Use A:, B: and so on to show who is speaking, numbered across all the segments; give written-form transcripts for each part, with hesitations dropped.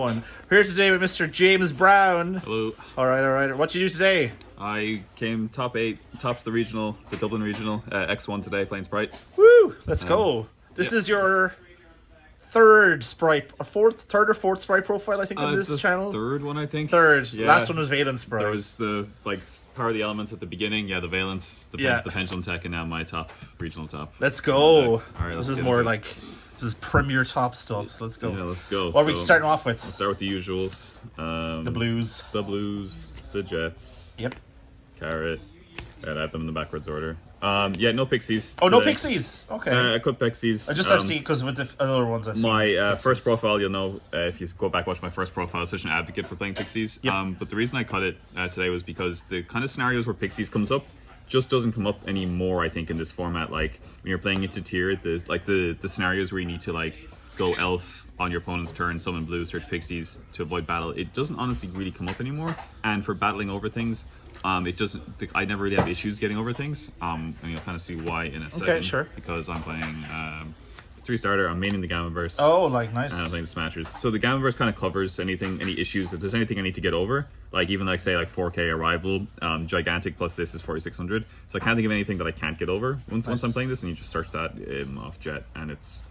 A: We're here today with Mr. James Browne.
B: Hello.
A: All right. What you do today?
B: I came top 8, tops the regional, the Dublin regional, X1 today playing Spright.
A: Woo! Let's go. This is your third Spright, third or fourth Spright profile, I think, on this channel.
B: Third one, I think.
A: Third.
B: Yeah.
A: Last one was Valence Spright.
B: There was the Power of the Elements at the beginning. Yeah, the Valence, the Pendulum Tech, and now my top regional top.
A: Let's go.
B: All right,
A: this is more like this is premier top stuff. So let's go.
B: Yeah, let's go.
A: What are we starting off with?
B: We'll start with the usuals.
A: The blues.
B: The blues. The Jets.
A: Yep.
B: Carrot. And I have them in the backwards order. Yeah, no pixies.
A: Oh,
B: today.
A: no pixies. Okay.
B: I cut pixies.
A: I just have seen because with the other ones I've seen.
B: My first profile, you'll know if you go back watch my first profile. I was such an advocate for playing pixies.
A: Yep.
B: But the reason I cut it today was because the kind of scenarios where pixies comes up just doesn't come up anymore. I think in this format, like when you're playing into tier, the scenarios where you need to like go elf on your opponent's turn, summon blue, search pixies to avoid battle. It doesn't honestly really come up anymore. And for battling over things. It doesn't. I never really have issues getting over things. And you'll kind of see why in a second.
A: Okay, sure.
B: Because I'm playing 3-starter. I'm maining the Gamma Burst.
A: Oh, like nice.
B: And I'm playing the Smashers. So the Gamma Burst kind of covers any issues. If there's anything I need to get over, like even like say like 4K Arrival, gigantic plus this is 4600. So I can't think of anything that I can't get over once I'm playing this, and you just search that off Jet, and it's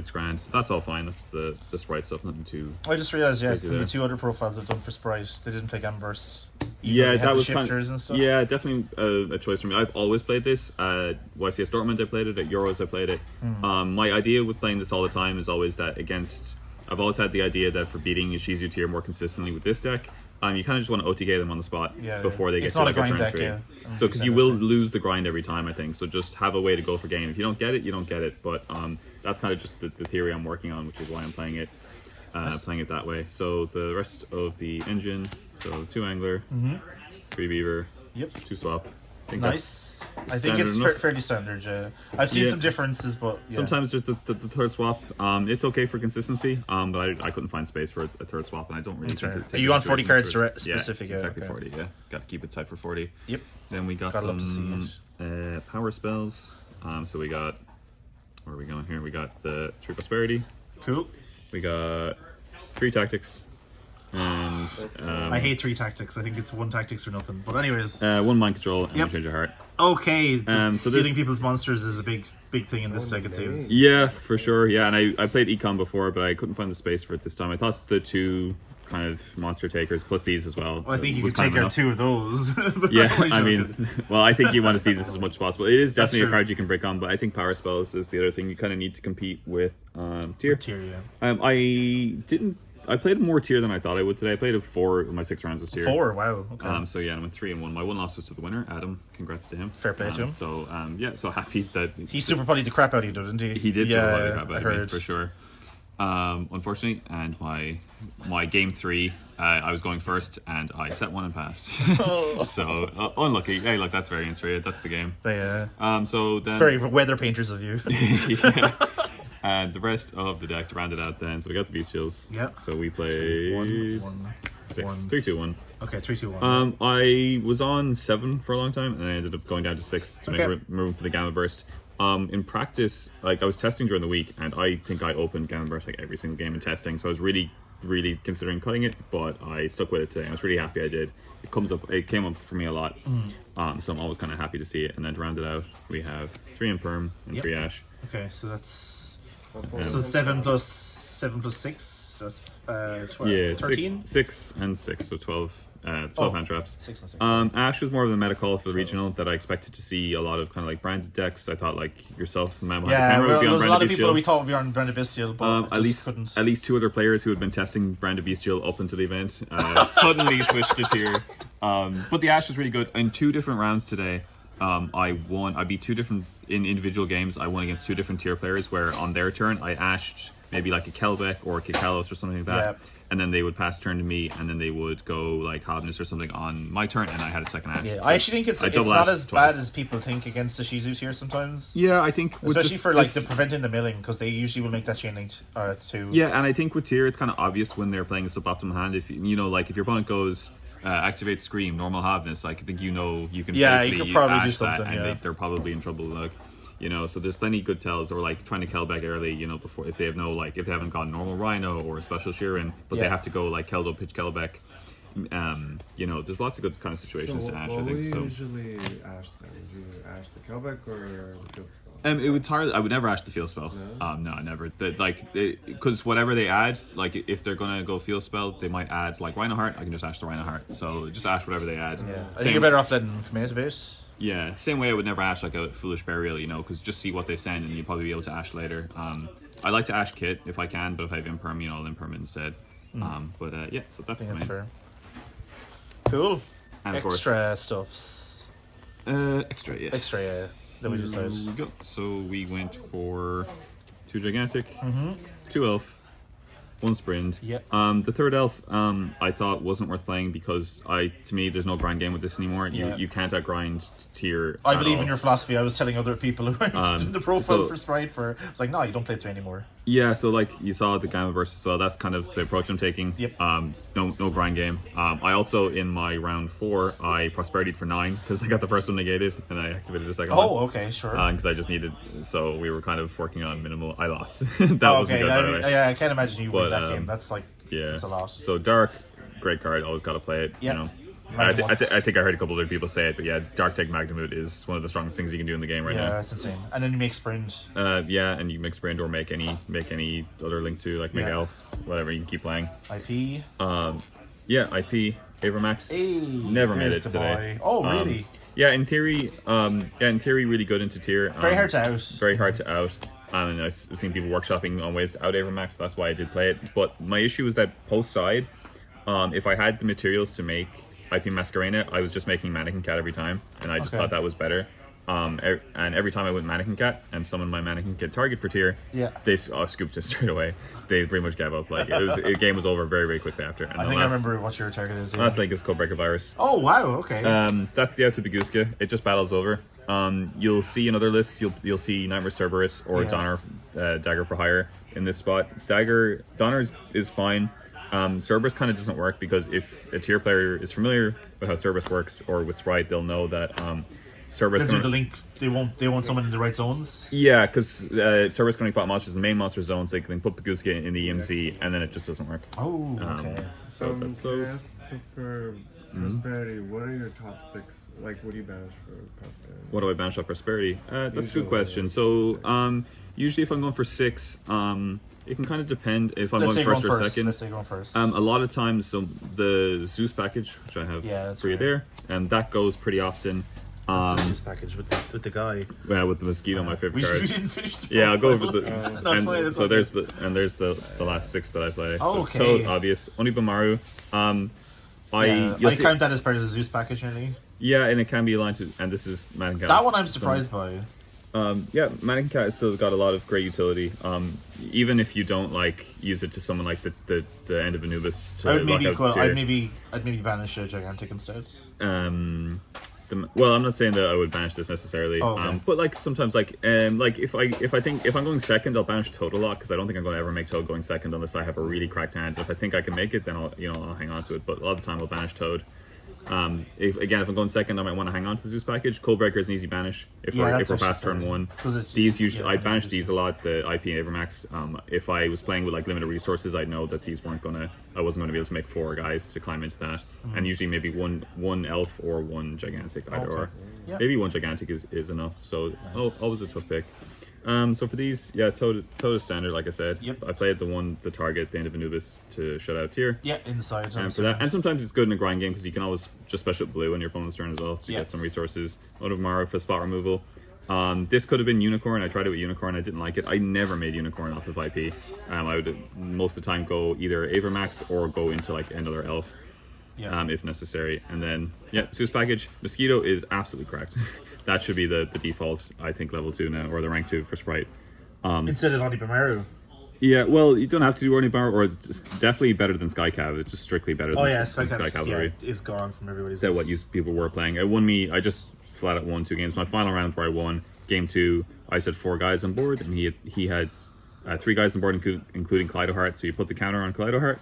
B: grand. So that's all fine. That's the Spright stuff. Nothing too.
A: I just realized,
B: from
A: the two other profiles I've done for Spright, they didn't play Gamma Burst.
B: Yeah, that was
A: shifters and stuff.
B: Yeah, definitely a choice for me. I've always played this. At YCS Dortmund, I played it. At Euros, I played it. My idea with playing this all the time is always that I've always had the idea that for beating Yugioh tier more consistently with this deck, you kind of just want to OTK them on the spot before they get to like a turn 3. So because you will lose the grind every time, I think. So just have a way to go for game. If you don't get it, you don't get it. But that's kind of just the theory I'm working on, which is why I'm playing it. Playing it that way. So the rest of the engine, so 2 angler, 3 beaver, 2 swap.
A: I think it's fairly standard. I've seen some differences, but
B: sometimes there's the third swap. It's okay for consistency, but I couldn't find space for a third swap, and I don't really.
A: Are you on 40 cards specific?
B: Yeah, exactly 40. Yeah, got to keep it tight for 40.
A: Yep.
B: Then we got some power spells. So we got, where are we going here? We got the 3 prosperity.
A: Cool.
B: We got 3 tactics. And
A: I hate 3 tactics. I think it's 1 tactics or nothing. But anyways,
B: 1 mind control and change your heart.
A: Okay, so stealing people's monsters is a big thing in this deck, it seems.
B: Yeah, for sure. Yeah, and I played Econ before, but I couldn't find the space for it this time. I thought the 2 kind of monster takers plus these as well.
A: I think you could take out 2 of those.
B: Yeah, I mean, well, I think you want to see this as much as possible. It is definitely a card you can break on, but I think power spells is the other thing you kind of need to compete with tier.
A: Tier, yeah.
B: I played more tier than I thought I would today. I played a 4 of my 6 rounds was tier.
A: 4, wow. Okay.
B: So yeah, I went 3-1. My 1 loss was to the winner, Adam. Congrats to him.
A: Fair play to him.
B: So yeah, so happy that
A: he super puttied the crap out of you, didn't he?
B: He did. Super putty the crap out of me, for sure. Unfortunately, and my game 3, I was going first, and I set 1 and passed. So unlucky. Hey, look, that's variance for you. That's the game. So then,
A: it's very weather painters of you.
B: Yeah. And the rest of the deck to round it out then. So we got the Bestials.
A: Yeah.
B: So we played 6. 3, 2, 1.
A: Okay, 3, 2, 1.
B: I was on 7 for a long time, and I ended up going down to 6 to make room for the Gamma Burst. In practice, like I was testing during the week, and I think I opened Gamma Burst like every single game in testing. So I was really considering cutting it, but I stuck with it today. I was really happy I did. It came up for me a lot. So I'm always kind of happy to see it. And then to round it out, we have 3 Imperm and 3 Ash.
A: Okay, so that's... So 7 plus 6, that's 12,
B: yeah,
A: 13?
B: 6 and 6, so 12 hand traps.
A: 6 and 6.
B: Ash was more of a meta call for the regional that I expected to see a lot of kind of like branded decks. I thought like yourself, man, would be on
A: there's a lot of
B: Bestial.
A: people we thought would be on branded Bestial, but
B: at least 2 other players who had been testing branded Bestial up into the event suddenly switched to tier. But the Ash was really good in 2 different rounds today. I beat 2 different in individual games. I won against 2 different tier players where on their turn I ashed maybe like a Kelbeck or a Kikalos or something like that, and then they would pass turn to me, and then they would go like Hobness or something on my turn, and I had a second ash.
A: Yeah,
B: so
A: I actually think it's not as bad as people think against the Shizu tier sometimes.
B: Yeah, I think
A: especially for like the preventing the milling, because they usually will make that chain link too.
B: Yeah, and I think with tier it's kind of obvious when they're playing a suboptimal hand. If you know, like if your opponent goes activate Scream, normal Hobness, I think you can safely
A: you could probably do
B: ash
A: something,
B: that, and they're probably in trouble. Like You know, so there's plenty of good tells, or like trying to Kel back early, you know, before if they have no like if they haven't got normal Rhino or a special Sheeran, but they have to go like Keldo pitch Kelbeck. You know, there's lots of good kind of situations to Ash.
C: What
B: I think.
C: would
B: So
C: you usually Ash then? Would you Ash the Kelbeck or the field spell?
B: it would tire. I would never Ash the field spell. No, never. Because whatever they add, like if they're gonna go field spell, they might add like Rhino Heart. I can just Ash the Rhino Heart. So just Ash whatever they add.
A: Yeah, I think you're better off letting them commit a bit.
B: Yeah, same way I would never Ash like a Foolish Burial, you know, because just see what they send and you'll probably be able to Ash later. I like to Ash Kit if I can, but if I have Imperm, you know, I'll Imperm instead. Yeah, so that's the main.
A: Fair. Cool.
B: And of
A: extra stuffs.
B: Extra, yeah.
A: Extra, yeah. Then we decided.
B: Here we go. So we went for 2 Gigantic, 2 Elf, 1 Sprint.
A: Yep.
B: The third Elf, I thought wasn't worth playing because to me, there's no grind game with this anymore. You can't outgrind tier.
A: I believe in your philosophy. I was telling other people who did the profile for Spright it's like, no, you don't play 3 anymore.
B: Yeah, so like you saw the Gamma Burst as well. That's kind of the approach I'm taking.
A: Yep.
B: No grind game. I also in my round 4 I prosperityed for 9 because I got the first one negated and I activated the second one.
A: Oh, okay, sure.
B: Because I just needed. So we were kind of working on minimal. I lost. That wasn't good. By the way.
A: Yeah, I can't imagine you win that game. That's like it's a lot.
B: So Dark, great card. Always got to play it.
A: Yep.
B: You know. I think I heard a couple other people say it, but yeah, Dark Tech Magnitude is one of the strongest things you can do in the game right now.
A: Yeah, it's insane. And then you make Sprint.
B: Yeah, and you make Sprint or make any other link to like make Elf, whatever. You can keep playing.
A: IP.
B: Yeah, IP. Avermax.
A: Hey,
B: never made it today.
A: Oh, really?
B: Yeah, in theory, really good into tier.
A: Very hard to out.
B: Very hard to out. And I've seen people workshopping on ways to out Avermax, so that's why I did play it. But my issue is that post side, if I had the materials to make IP Masquerena, I was just making Mannequin Cat every time, and I just thought that was better. And every time I went Mannequin Cat and summoned my Mannequin Cat target for tier, they scooped it straight away. They pretty much gave up. Like the game was over very, very quickly after. And
A: I think I remember what your target is.
B: Last link is Codebreaker Virus.
A: Oh wow, okay.
B: That's the out to Biguska. It just battles over. You'll see in other lists, you'll see Nightmare Cerberus or Donner Dagger for Hire in this spot. Donner is fine. Cerberus kind of doesn't work because if a tier player is familiar with how Cerberus works or with Spright, they'll know that Cerberus.
A: They'll do the link. They won't summon in the right zones.
B: Yeah, because Cerberus can pop monsters in the main monster zones. They can put Biguska in the EMZ, and then it just doesn't work.
A: Oh, okay.
B: So that's those.
C: For prosperity, what are your top 6? Like, what do you banish for prosperity?
B: What do I banish off prosperity? That's a good question. So, usually if I'm going for 6, it can kind of depend if I'm going first or second.
A: Let's say going first.
B: A lot of times, so the Zeus package, which I have for you there, and that goes pretty often.
A: That's the Zeus package with the guy.
B: Yeah, with the mosquito, my favorite card.
A: We didn't finish the
B: I'll go over the. So there's the last 6 that I play.
A: Oh,
B: so
A: okay.
B: Toad, obvious. Onibamaru.
A: I count that as part of the Zeus package, really.
B: Yeah, and it can be aligned to, and this is Mannequin Cat.
A: That one I'm surprised by.
B: Mannequin Cat has still got a lot of great utility. Even if you don't like use it to summon like the end of Anubis to
A: I'd
B: maybe
A: banish a Gigantic instead.
B: Well, I'm not saying that I would banish this necessarily, but like sometimes like if I'm going second, I'll banish Toad a lot because I don't think I'm going to ever make Toad going second unless I have a really cracked hand. If I think I can make it, then I'll hang on to it. But a lot of the time I'll banish Toad. If I'm going second, I might want to hang on to the Zeus package. Codebreaker is an easy banish if we're past turn 1. These usually I banish these a lot. The IP and Avermax. If I was playing with like limited resources, I'd know that these I wasn't going to be able to make 4 guys to climb into that, and usually maybe one elf or 1 gigantic either or. Maybe 1 gigantic is enough. So always a tough pick. So for these, Toad is standard, like I said.
A: Yep.
B: I played the target, the end of Anubis to shut out tier.
A: Yeah, inside.
B: And for that, and sometimes it's good in a grind game because you can always just special blue on your opponent's turn as well to get some resources. Onibamaru for spot removal. This could have been Unicorn. I tried it with Unicorn. I didn't like it. I never made Unicorn off of IP. I would most of the time go either Avermax or go into like another elf. If necessary. And then, Zeus package. Mosquito is absolutely correct. That should be the default, I think, level 2 now, or the rank 2 for Spright.
A: Instead of Onibamaru.
B: Yeah, well, you don't have to do Onibamaru, or it's definitely better than Sky Cav. It's just strictly better than Sky Cavalry.
A: Is gone from everybody's
B: That's what people were playing. It won me, I just flat out won 2 games. My final round where I won, game 2, I said 4 guys on board, and he had 3 guys on board, including Kaleido Heart, so you put the counter on Kaleido Heart.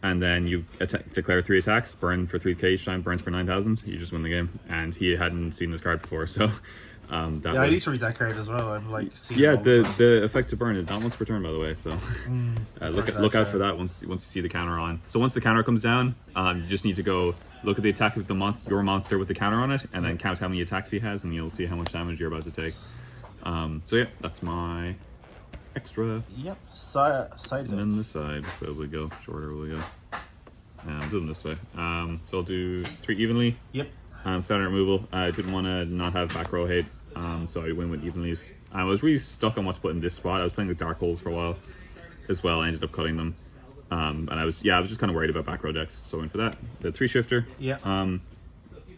B: And then you declare 3 attacks, burn for 3k each time, burns for 9,000. You just win the game. And he hadn't seen this card before, so
A: I need to read that card as well. I'm like,
B: the effect to burn is not once per turn, by the way. So look out for that once you see the counter on. So once the counter comes down, you just need to go look at the attack of your monster with the counter on it, and then count how many attacks he has, and you'll see how much damage you're about to take. So yeah, that's my extra.
A: Yep. Side.
B: And then the side. Where will we go? Shorter will we go? I'm doing this way. So I'll do 3 evenly.
A: Yep.
B: Standard removal. I didn't want to not have back row hate, so I went with evenlies. I was really stuck on what to put in this spot. I was playing with dark holes for a while as well. I ended up cutting them, and I was just kind of worried about back row decks, so I went for that. The 3 shifter.
A: Yeah.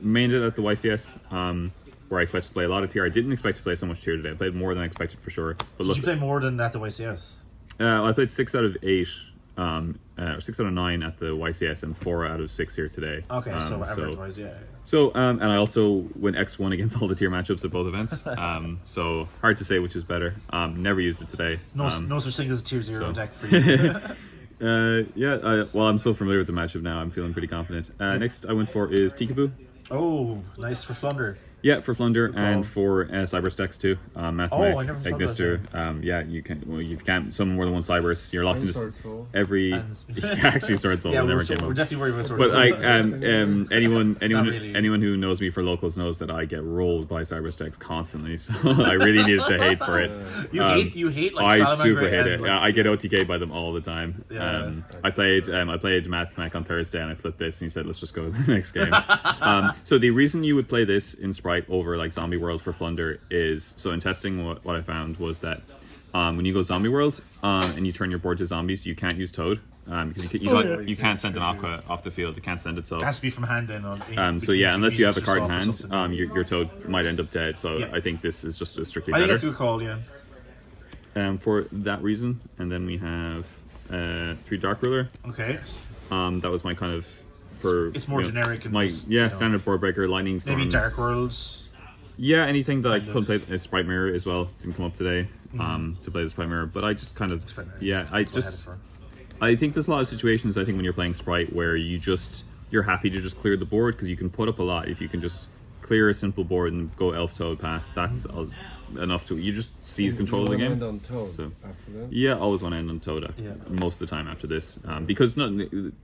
B: Mained it at the YCS, where I expected to play a lot of tier. I didn't expect to play so much tier today. I played more than I expected for sure. But
A: Did you play more than at the YCS?
B: I played 6 out of 8. Or 6 out of 9 at the YCS and 4 out of 6 here today.
A: Okay, so average-wise, yeah.
B: So, and I also went X1 against all the tier matchups at both events. So hard to say which is better. Never used it today.
A: No such thing as a tier 0 deck for you.
B: Well, I'm so familiar with the matchup now. I'm feeling pretty confident. Next I went for is Tikaboo.
A: Oh, nice for Flunder.
B: Yeah, for Flunder and for Cyber stacks too. Mathematic,
A: I never thought
B: Ignister. You can. Well, you can't summon more than one Cybers. You're locked into every. Actually, Sword Soul.
A: Yeah,
B: never
A: we're
B: came up.
A: definitely worried about Sword Soul.
B: But anyone
A: really.
B: who knows me for locals knows that I get rolled by Cyber stacks constantly. So I really needed to hate for it.
A: You hate like
B: I super hate it.
A: like,
B: I get OTK by them all the time.
A: Yeah.
B: I played Mathematic on Thursday and I flipped this and he said let's just go to the next game. So the reason you would play this in Spright over like Zombie World for Flunder is, so in testing what I found was that when you go Zombie World and you turn your board to zombies, you can't use Toad because you can't send an Aqua off the field. It can't send itself.
A: It has to be from hand in.
B: So yeah, unless you have a card in hand, your Toad might end up dead. So yeah. I think this is just strictly better.
A: I think that's a good call, yeah.
B: For that reason, and then we have 3 Dark Ruler.
A: Okay.
B: That was my kind of
A: it's more generic. And
B: standard board breaker, Lightning Storm.
A: Maybe Dark World.
B: Yeah, anything that I couldn't play. Spright Mirror as well didn't come up today to play the Spright Mirror, but I just kind of I think there's a lot of situations I think when you're playing Spright where you're happy to just clear the board because you can put up a lot if you can just clear a simple board and go Elf Toad past. That's enough to you just seize control of the game.
C: On Toad
B: so
C: after that?
B: Yeah, always want to end on Toad most of the time after this because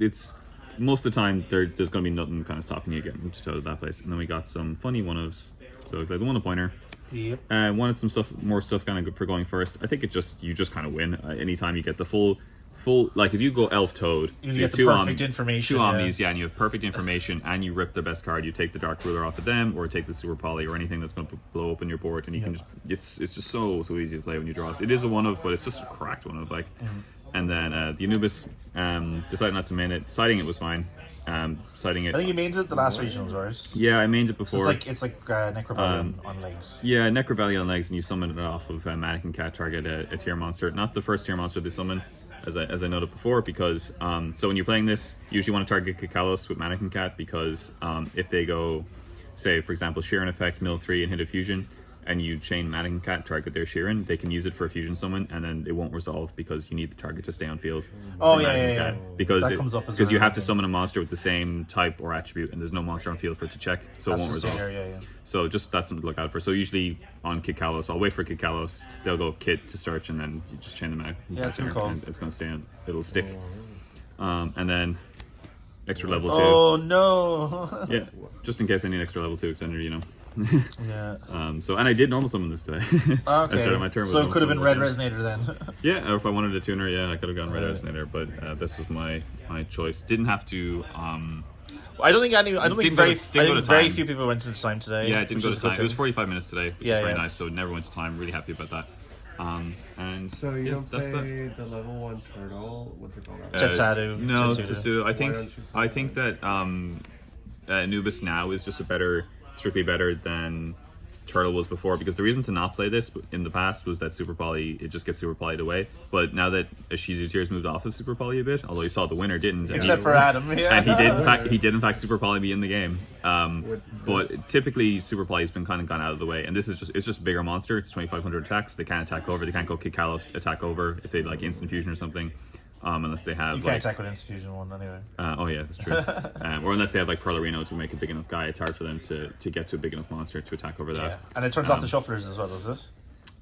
B: it's. Most of the time, there's going to be nothing kind of stopping you getting to Toad at that place. And then we got some funny one-ofs. So I played the one-pointer.
A: Yep.
B: Wanted some more stuff kind of for going first. I think you just kind of win anytime you get the full. Like if you go Elf Toad,
A: you get the perfect information.
B: 2 omnis, and you have perfect information, and you rip their best card. You take the Dark Ruler off of them, or take the Super Poly, or anything that's going to blow open your board, and you can just it's just so easy to play when you draw. It is a one-of, but it's just a cracked one-of like. And then the Anubis decided not to main it. Siding it was fine. Siding it.
A: I think you mained it the last regionals, right?
B: Yeah, I mained it before.
A: It's like Necrovalley on legs.
B: Yeah, Necrovalley on legs, and you summon it off of Mannequin Cat, target a tier monster. Not the first tier monster they summon, as I noted before, because so when you're playing this, you usually want to target Kikalos with Mannequin Cat because if they go, say for example, Sheeran effect, mill 3 and hit a fusion, and you chain Mannequin Cat, target their Sheeran, they can use it for a fusion summon, and then it won't resolve because you need the target to stay on field.
A: Oh yeah.
B: Because
A: that comes up as
B: you have to summon a monster with the same type or attribute, and there's no monster on field for it to check, so it won't resolve. So just that's something to look out for. So usually on Kikalos, I'll wait for Kikalos. They'll go Kit to search, and then you just chain them out.
A: Yeah, that's a good call.
B: And it's going to stay on. It'll stick. And then extra level 2.
A: Oh no.
B: Yeah, just in case I need extra level 2 extender, you know.
A: Yeah.
B: So and I did normal summon this today.
A: Okay.
B: I started my turn with
A: so it could have been Red Resonator then.
B: Yeah, or if I wanted a tuner, I could have gone Red Resonator, but this was my choice. Didn't have to.
A: I don't think very few people went to the time today.
B: Yeah, it didn't go to time. It was 45 minutes today, which is very nice. So it never went to time. Really happy about that. And
C: so you don't play the level 1 turtle. What's it called?
A: Jetsadu.
B: No, Jetsadu. I think that Anubis now is just strictly better than Turtle was before, because the reason to not play this in the past was that Super Poly, it just gets Super Poly'd away. But now that Shizu Tears moved off of Super Poly a bit, although you saw the winner didn't,
A: except for Adam, yeah.
B: And he did in fact Super Poly me in the game. But typically Super Poly has been kind of gone out of the way, and this is just a bigger monster. It's 2,500 attacks. They can't attack over. They can't go Kikalos attack over if they like instant fusion or something. unless they have
A: You can't attack with Infusion 1 anyway.
B: Oh yeah, that's true. Or unless they have like Perlerino to make a big enough guy, it's hard for them to get to a big enough monster to attack over that.
A: Yeah, and it turns off the shufflers as well, does it?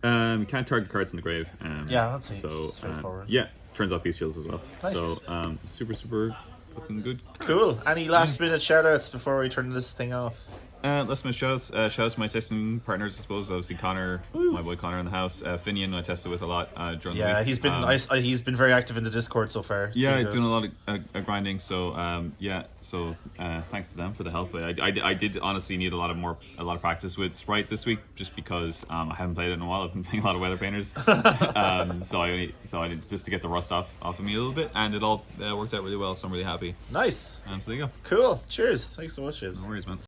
B: Can't target cards in the grave.
A: Yeah, that's
B: straightforward. Yeah, turns off beast shields as well.
A: Nice.
B: So super fucking good.
A: Cool. Any last minute shout outs before we turn this thing off?
B: Last minute shout outs to my testing partners, I suppose. Obviously Connor, my boy Connor in the house. Finian, I tested with a lot during the week.
A: He's been very active in the Discord so far.
B: Yeah, doing a lot of grinding. So thanks to them for the help. I did honestly need a lot of practice with Spright this week, just because I haven't played it in a while. I've been playing a lot of weather painters, so I need just to get the rust off of me a little bit, and it all worked out really well. So I'm really happy.
A: Nice.
B: So there you go.
A: Cool. Cheers. Thanks so much, James.
B: No worries, man.